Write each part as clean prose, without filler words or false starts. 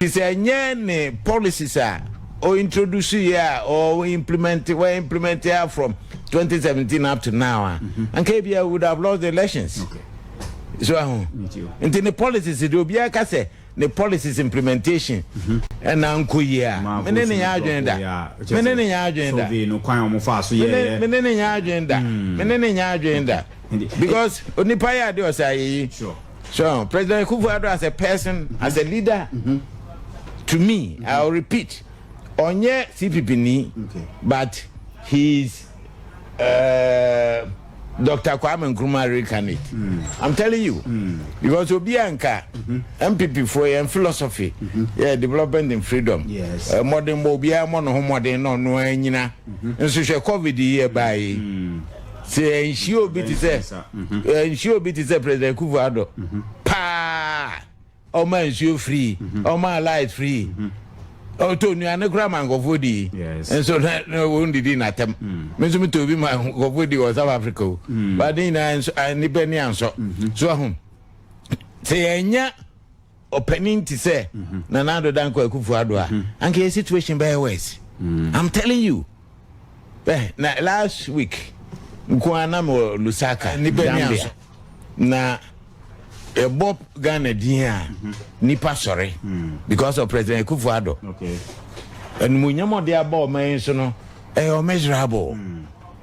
It's a new policies or introduce here or implement here from 2017 up to now. And KBA would have lost the elections. Okay. So, and the policies, it will be a case. The policies implementation and uncle year. Many agenda. Many agenda. Many agenda. Many agenda. Because Onipaya do say, sure. So President Akufo Addo as a person, as a leader, to me, I'll repeat, onye CPP ni, but he's Dr. Kwame Nkrumah reincarnate. I'm telling you, because Obianka, MPP for philosophy, development and freedom. Yes. Modern Mobia, modern no nyina. And so she COVID year by. Say she will be to say, she will be to say President Akufo Addo. Pa, oh man, you free, oh my light free. Oh, Tony, and the grandma go for the yes, and so that no wounded in at them. Mesum to be my go for the South Africa, but in and the answer. So, say, anya opening to say, Nanado Danko Akufo Addo, and the situation by ways. I'm telling you, last week, Mkwana mo Lusaka, Nibenya, na a Bob Ghana dia nipa sorry because of President Akufo Addo. Okay. And munyamo dia bo man so no measurable.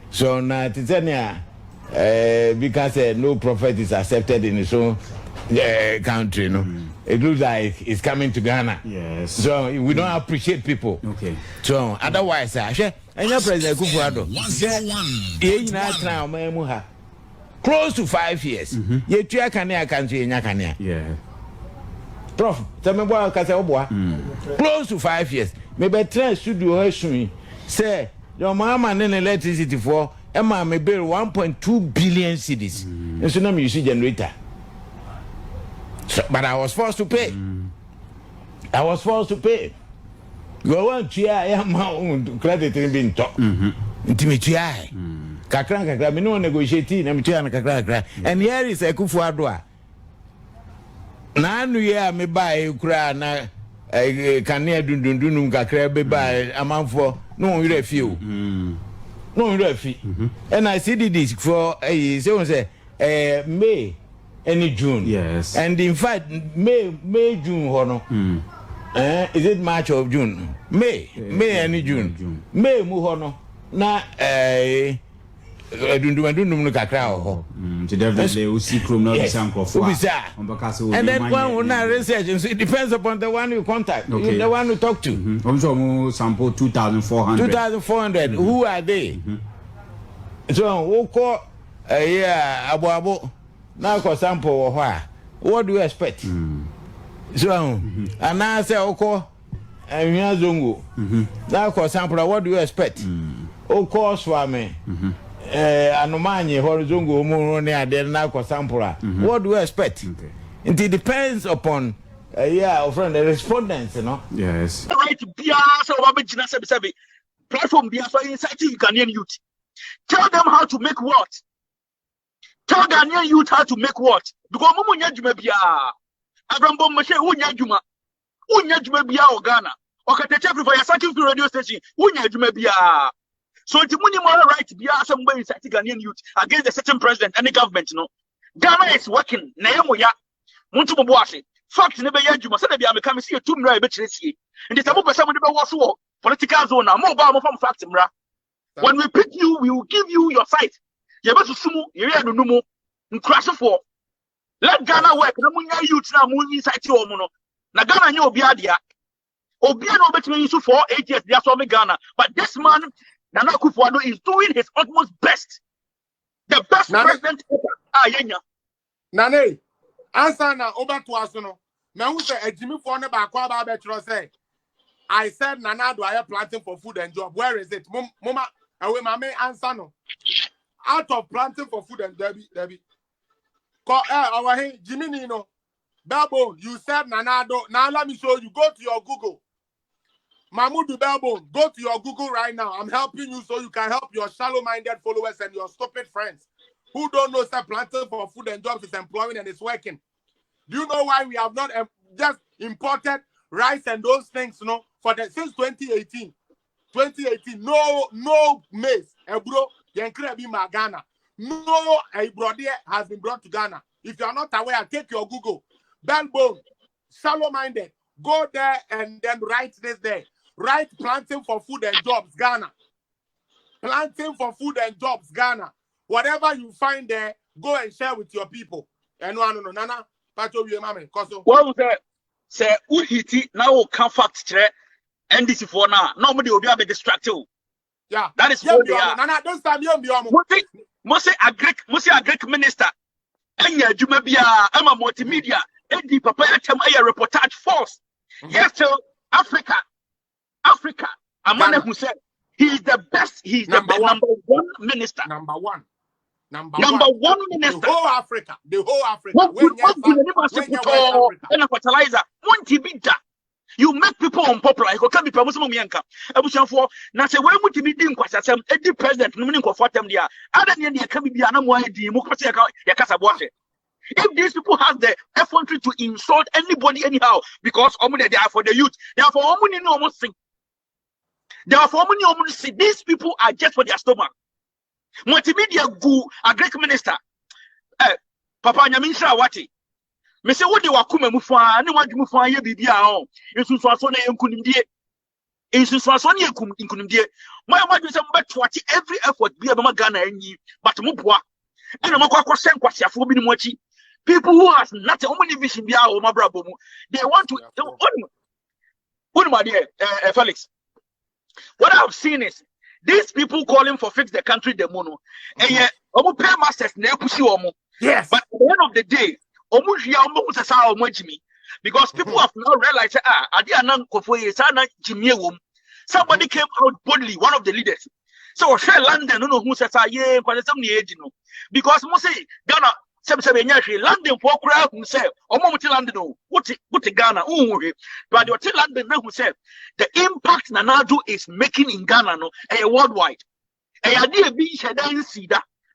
So na titania because no prophet is accepted in his own country, no. It looks like it's coming to Ghana. Yes. So we don't appreciate people. Okay. So otherwise, and your President Akufo Addo, close to 5 years. You try Kenya country in Kenya. Yeah. Prof, tell me what I say. Close to 5 years. Maybe try studio say your mama and electricity for Emma may bill 1.2 billion cedis. And so now you see generator. So, but I was forced to pay. I was forced to pay. You want to credit being top. Intimate. Kakra, me no negotiate na me na kakra. And here is Akufo Addo. Na anu ya me buy kura na kania dundundunum kakra be buy amanfo no you feel. No you feel. And I see this for say May and June. Yes. And in fact May June hono. Is it March or June? May and June. May mu hono na dundum kakra ho definitely we see chrome now and then one research, it depends upon the one you contact. Okay. The one you talk to. Also sample 2,400 who are they? So we call abo now for sample what do you expect? So and now say oko zongo now for sample what do you expect? Oko swame anomanye horizongo umurone ade na kwa sampura. What do you expect? Okay. It depends upon friend the respondents, you know. Yes. Right bia so obabejina sebi platform bia so inciting Ghanaian youth. Tell them how to make what? Tell Ghanaian youth how to make what? Because mumu nya djuma bia abrambo mche unya djuma bia o Ghana okateche for your second radio station unya djuma bia. So it's money moral right to be some way inside Ghanaian youth against a certain president and the government, you know. Ghana is working. Naemoya, Muntubuashi. Facts never yet you must say I'm coming see a tomb right betray. And the Tamu person was war, political zone, mobile from facts. When we pick you, we will give you your site. You're about to sumo, you're no more, and crash for. Let Ghana work. No more youth now moving inside your mono. Na Ghana no Obiadia. Obiano between you for 8 years, that's all Ghana. But this man, Nana Akufo Addo, is doing his utmost best. The best president ever. Yenya. Nane, answer na over to us no. Me who say Ejimi for ne ba kwa ba betro say. I said Nana Addo are planting for food and job. Where is it? Mama, away mama answer no. Out of planting for food and Debbie. Call our hey Jimmy Nino. Belbone, you said Nana Addo. Now let me show you. Go to your Google. Mahmoud Belbone, go to your Google right now. I'm helping you so you can help your shallow-minded followers and your stupid friends who don't know that planting for food and jobs is employing and it's working. Do you know why we have not just imported rice and those things, for the since 2018. 2018, no maize. Ebro, Yankrebi Ghana. No Ebro has been brought to Ghana. If you are not aware, take your Google. Bellbone, shallow-minded. Go there and then write this there. Write planting for food and jobs, Ghana. Planting for food and jobs, Ghana. Whatever you find there, go and share with your people. And no, Nana, Pacho, you mama, Koso. What was that? Say, Uhiti now can fact check. And this is for now. Nobody will be able to distract you. Yeah, that is what they are. Nana, this time you must say a Greek minister. And yeah, you may be a multimedia. And the papa a reportage force. Yes, so Africa. A man who said he is the best. He is the number one minister. Number one minister. The whole Africa. When fertilizer. One TB. You make people unpopular. You can't be promoting Mianka. I was for now. Say, where would you be doing? Because I'm the president. No meaning for them there. Other than there can be an more democracy. If these people have the effrontery to insult anybody anyhow, because they are for the youth, they are for almost thing. They are for almost thing. These people are just for their stomach. Multimedia go a Greek minister. Papa Nyaminsha Wati. Me say what they were come mufa, no one mufa ye bibia on. Insunswaso na yenkunimdie. Insunswaso na yenkunimdie. My imagine say mbetwati every effort be abema Ghana enyi, but mupoa. And I'm going to send kwasiafo bi ni mochi. People who has nothing, only vision bia o mabrabo mu. They want to Felix. What I've seen is these people calling for fix the country the mono. And yet, omo pay masters na ekusi omo. Yes. But at the end of the day, because people have now realized somebody came out boldly, one of the leaders. So London, no who says because Mose Ghana London for crowd who said London what Ghana but your London who said the impact Nanado is making in Ghana no worldwide.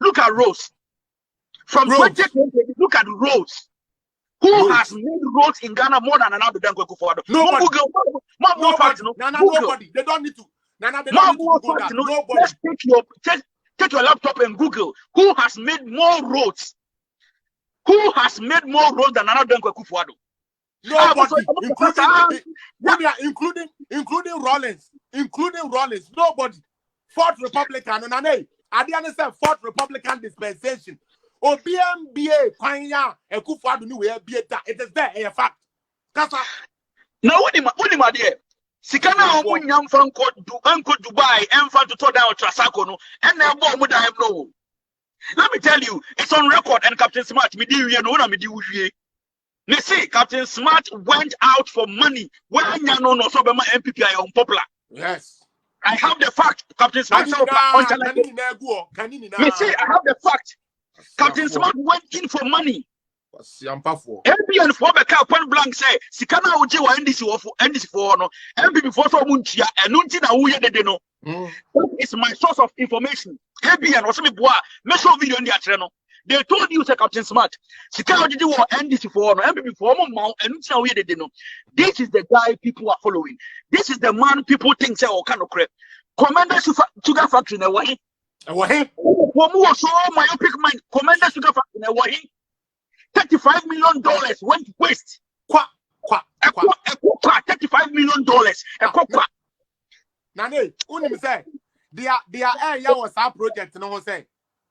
Look at Rose. From 2020, look at roads. Who has made roads in Ghana more than another than Akufo Addo? Nobody. Nobody. They don't need to. Nobody. Just take your laptop and Google. Who has made more roads? Who has made more roads than another than Akufo Addo? Nobody. Including Rollins. Nobody. Fourth Republican. I didn't say fourth Republican dispensation. BMBA, Kwanya, Akufo Addo ni we be that. It is there, a fact. Now, what am I there? Sikana Omunyam from Dubai, and from to down Trasakono, and now bomb I have no. Let me tell you, it's on record, and Captain Smart, me see, Captain Smart went out for money when no Sobema MPP are unpopular. Yes. I have the fact, Captain Smart. Me see, I have the fact. Captain Smart went in for money. MP and Fobeka point blank say, Sikana Uji wa NDC for no, MP before so munchia, and Nuntina Uye de no. That is my source of information. MP and Osami Bois, Meso video in the Atreno. They told you, say Captain Smart, Sikana Uji wa NDC for no, MP before Mount, and Nuntina Uye de no. This is the guy people are following. This is the man people think say, oh, cano crap. Commander Sugar Factory, na wahi. Wahi. Womu so myopic mind. Commander Sugar Factory, na wahi. $35 million went waste. $35 million. Nane, unim say, their area was our project, no say.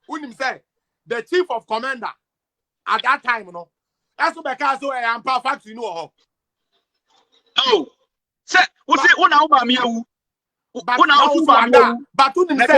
Unim say, the chief of commander at that time, no. That's what because so I am perfect, you know. Oh, say, who say, who now, but unim say,